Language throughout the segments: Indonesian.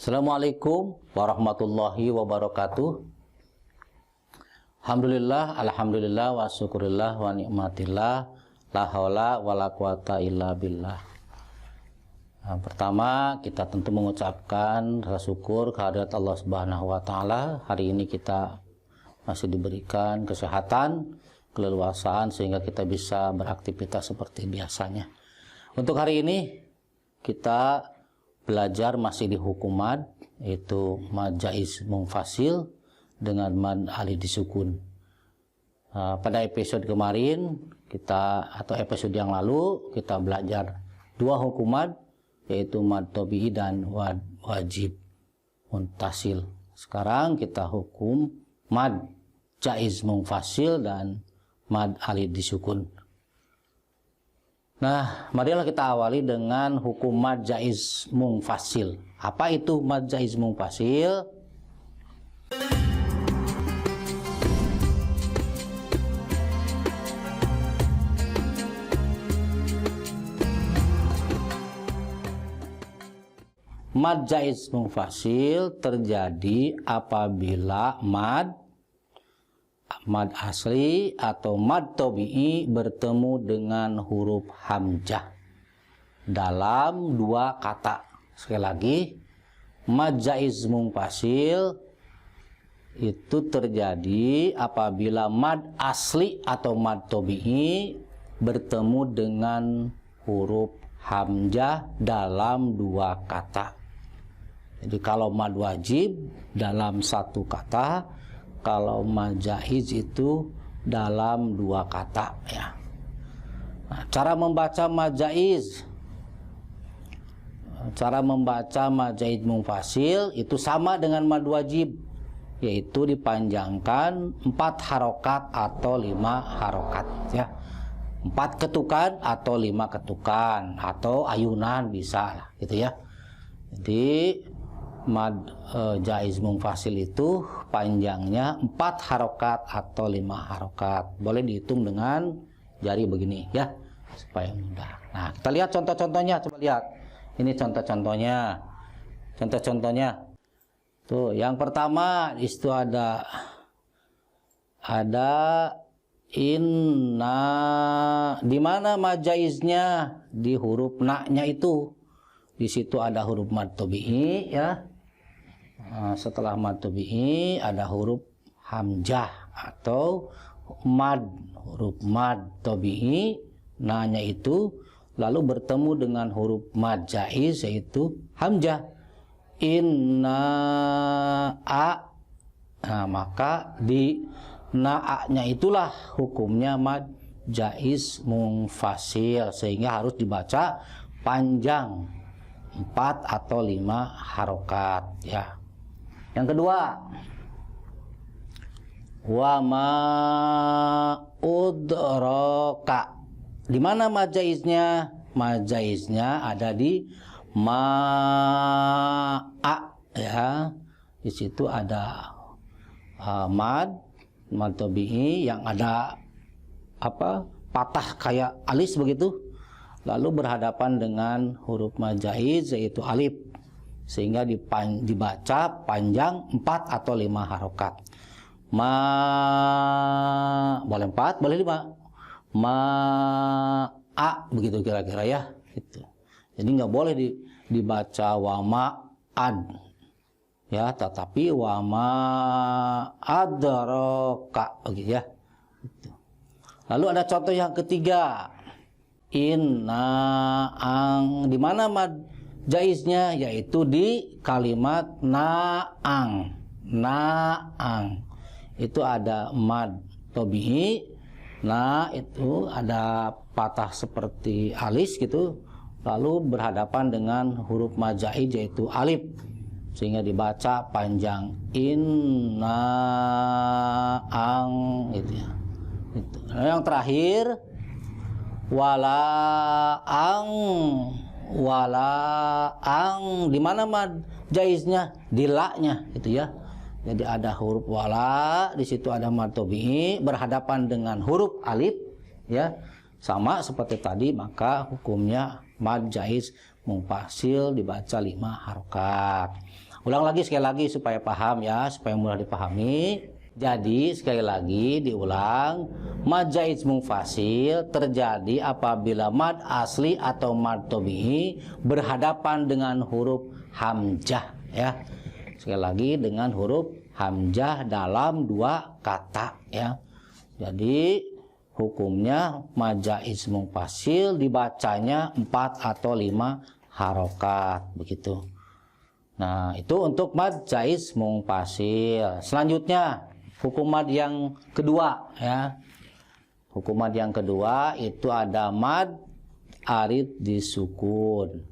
Assalamualaikum warahmatullahi wabarakatuh. Alhamdulillah wa syukurillah wa ni'matillah, la haula wa la quwata illa billah. Pertama, kita tentu mengucapkan rasa syukur kehadirat Allah Subhanahu wa taala. Hari ini kita masih diberikan kesehatan, keleluasaan sehingga kita bisa beraktivitas seperti biasanya. Untuk hari ini kita belajar masih di hukum mad, yaitu mad jaiz munfasil dengan mad alif disukun. Pada episode kemarin atau episode yang lalu kita belajar dua hukum mad, yaitu mad tabi'i dan mad wajib muntasil. Sekarang kita hukum mad jaiz munfasil dan mad alif disukun. Nah, marilah kita awali dengan hukum mad jaiz munfasil. Apa itu mad jaiz munfasil? Mad jaiz munfasil terjadi apabila mad asli atau mad tabi'i bertemu dengan huruf hamzah dalam dua kata. Sekali lagi, mad jaiz munfasil itu terjadi apabila mad asli atau mad tabi'i bertemu dengan huruf hamzah dalam dua kata. Jadi kalau mad wajib dalam satu kata, kalau mad jaiz itu dalam dua kata, ya. Nah, cara membaca mad jaiz munfasil itu sama dengan mad wajib, yaitu dipanjangkan 4 harokat atau 5 harokat, ya. 4 ketukan atau 5 ketukan atau ayunan bisa lah, gitu ya. Jadi mad jaiz munfasil itu panjangnya 4 harokat atau 5 harokat. Boleh dihitung dengan jari begini, ya, supaya mudah. Nah, kita lihat contoh-contohnya. Coba lihat, ini contoh-contohnya. Tuh, yang pertama itu ada inna. Di mana mad jaiznya? Di huruf na-nya itu. Di situ ada huruf mad tabi'i, ya. Setelah mad tabi'i ada huruf hamzah atau mad, huruf mad tabi'i na-nya itu lalu bertemu dengan huruf mad jaiz yaitu hamzah. Inna a. Nah, maka di na-nya itulah hukumnya mad jaiz munfasil, sehingga harus dibaca panjang 4 atau 5 harokat, ya. Yang kedua, wa ma udraka. Di mana mad jaiznya? Mad jaiznya ada di ma'a, ya. Di situ ada mad tabi'i yang ada patah kayak alis begitu, lalu berhadapan dengan huruf mad jaiz yaitu alif, sehingga dibaca panjang 4 atau 5 harokat. Boleh 4, boleh 5. Begitu kira-kira, ya, gitu. Jadi nggak boleh dibaca wama ad, ya, tetapi wama adraka, begitu, ya, gitu. Lalu ada contoh yang ketiga, inna ang. Di mana mad jaiznya? Yaitu di kalimat naang. Itu ada mad tabi'i. Nah, itu ada patah seperti alis gitu, lalu berhadapan dengan huruf mad jaiz yaitu alif, sehingga dibaca panjang inna ang, gitu, ya. Gitu. Nah, yang terakhir wala ang. Di mana mad jaiznya? Di la-nya, gitu, ya. Jadi ada huruf wala, di situ ada mad tabi'i berhadapan dengan huruf alif, ya. Sama seperti tadi, maka hukumnya mad jaiz mungfasil dibaca 5 harokat. Ulang lagi sekali lagi supaya paham ya, supaya mudah dipahami. Jadi sekali lagi diulang, mad jaiz mungfasil terjadi apabila mad asli atau mad tabi'i berhadapan dengan huruf hamzah ya. Sekali lagi dengan huruf hamzah dalam 2 kata ya. Jadi hukumnya mad jaiz mungfasil dibacanya 4 atau 5 harokat begitu. Nah, itu untuk mad jaiz mungfasil. Selanjutnya hukum mad yang kedua ya. Hukum mad yang kedua itu ada mad arid disukun.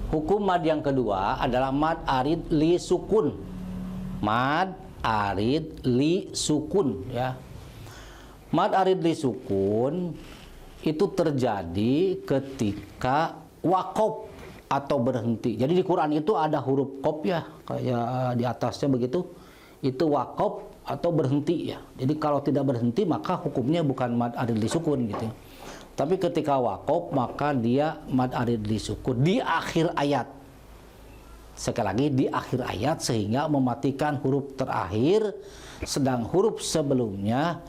Hukum mad yang kedua adalah mad arid li sukun. Mad arid li sukun ya. Mad arid li sukun itu terjadi ketika wakop atau berhenti. Jadi di Quran itu ada huruf kop ya, kayak di atasnya begitu. Itu wakop atau berhenti ya. Jadi kalau tidak berhenti maka hukumnya bukan mad arid li sukun gitu. Tapi ketika wakop maka dia mad arid li sukun di akhir ayat. Sekali lagi di akhir ayat sehingga mematikan huruf terakhir, sedang huruf sebelumnya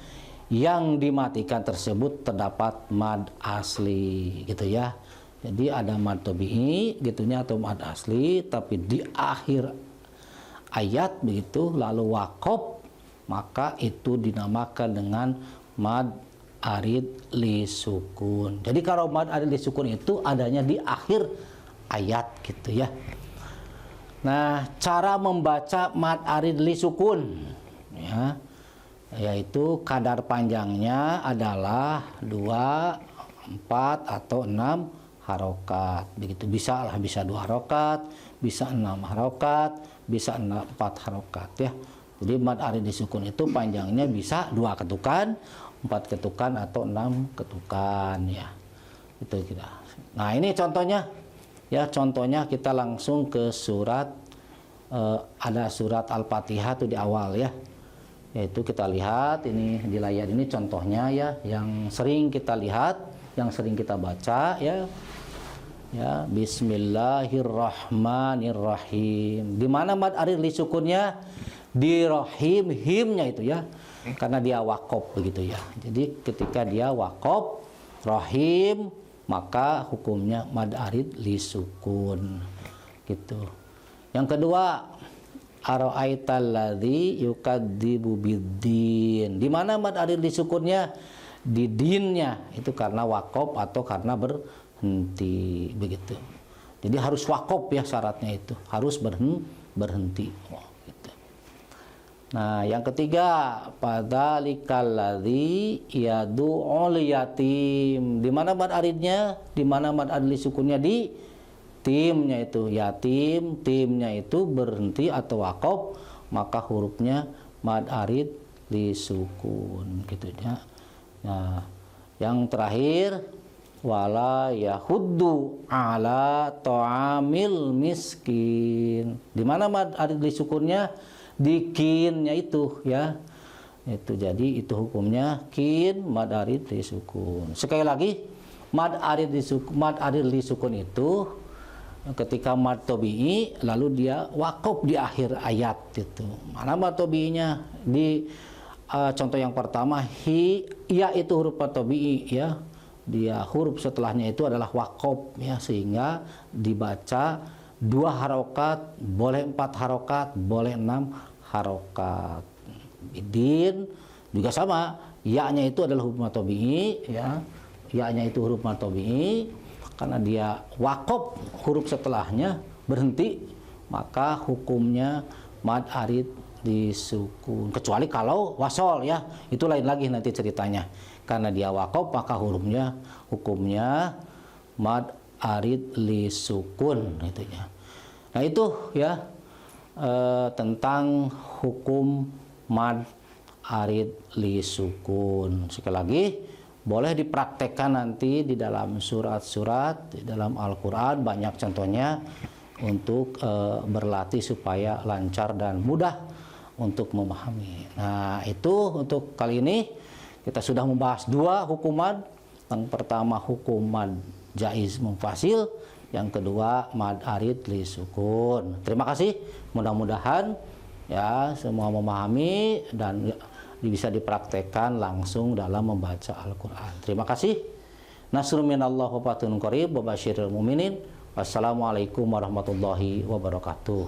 yang dimatikan tersebut terdapat mad asli gitu ya. Jadi ada mad tabi'i gitunya atau mad asli, tapi di akhir ayat begitu lalu wakop, maka itu dinamakan dengan mad arid li sukun. Jadi kalau mad arid li sukun itu adanya di akhir ayat gitu ya. Nah, cara membaca mad arid li sukun ya, yaitu kadar panjangnya adalah 2, 4 atau 6 harokat. Begitu bisa 2 harokat, bisa 6 harokat, bisa 4 harokat ya. Jadi mad arid disukun itu panjangnya bisa 2 ketukan, 4 ketukan atau 6 ketukan ya. Itu kita. Nah, ini contohnya ya, contohnya kita langsung ke surat ada surat Al-Fatihah tuh di awal ya. Yaitu kita lihat ini di layar ini contohnya ya, yang sering kita lihat, yang sering kita baca ya. Ya, Bismillahirrahmanirrahim. Di mana mad arid li sukunnya? Di rahim, himnya itu ya. Karena dia wakop begitu ya. Jadi ketika dia wakop rahim, maka hukumnya mad arid li sukun. Gitu. Yang kedua, ara'aital ladzi yukadzibu biddin. Di mana mad arid disukunnya? Di dinnya. Itu karena wakop atau karena berhenti begitu. Jadi harus wakop ya syaratnya itu. Harus berhenti. Gitu. Nah, yang ketiga, padzalikal ladzi yad'ul yatim. Di mana mad aridnya? Di mana mad arid disukunnya? Di timnya itu yatim, timnya itu berhenti atau wakop, maka hurufnya mad arid disukun gitu ya. Nah, yang terakhir wala yahuddu ala ta'amil miskin. Di mana mad arid disukunnya? Di kinnya itu ya. Itu jadi itu hukumnya kin mad arid disukun. Sekali lagi, mad arid disukun itu ketika mad tabi'i lalu dia wakaf di akhir ayat itu. Mana mad tabi'inya? Di contoh yang pertama ya itu huruf mad tabi'i ya. Dia huruf setelahnya itu adalah wakaf ya, sehingga dibaca 2 harokat, boleh 4 harokat, boleh 6 harokat. Din juga sama, ya-nya itu adalah huruf mad tabi'i ya. Ya-nya itu huruf mad tabi'i. Karena dia wakaf huruf setelahnya berhenti, maka hukumnya mad arid disukun. Kecuali kalau wasol ya, itu lain lagi nanti ceritanya. Karena dia wakaf maka hukumnya mad arid lisukun itunya. Nah itu ya tentang hukum mad arid lisukun. Sekali lagi, boleh dipraktekkan nanti di dalam surat-surat, di dalam Al-Quran, banyak contohnya. untuk berlatih supaya lancar dan mudah untuk memahami. Nah, itu untuk kali ini kita sudah membahas 2 hukuman. Yang pertama hukuman jaiz munfasil, yang kedua mad arid li sukun. Terima kasih. Mudah-mudahan ya semua memahami dan bisa dipraktekkan langsung dalam membaca Al-Qur'an. Terima kasih. Nasrun minallah wa fathun qarib wa basyiril mu'minin. Wassalamualaikum warahmatullahi wabarakatuh.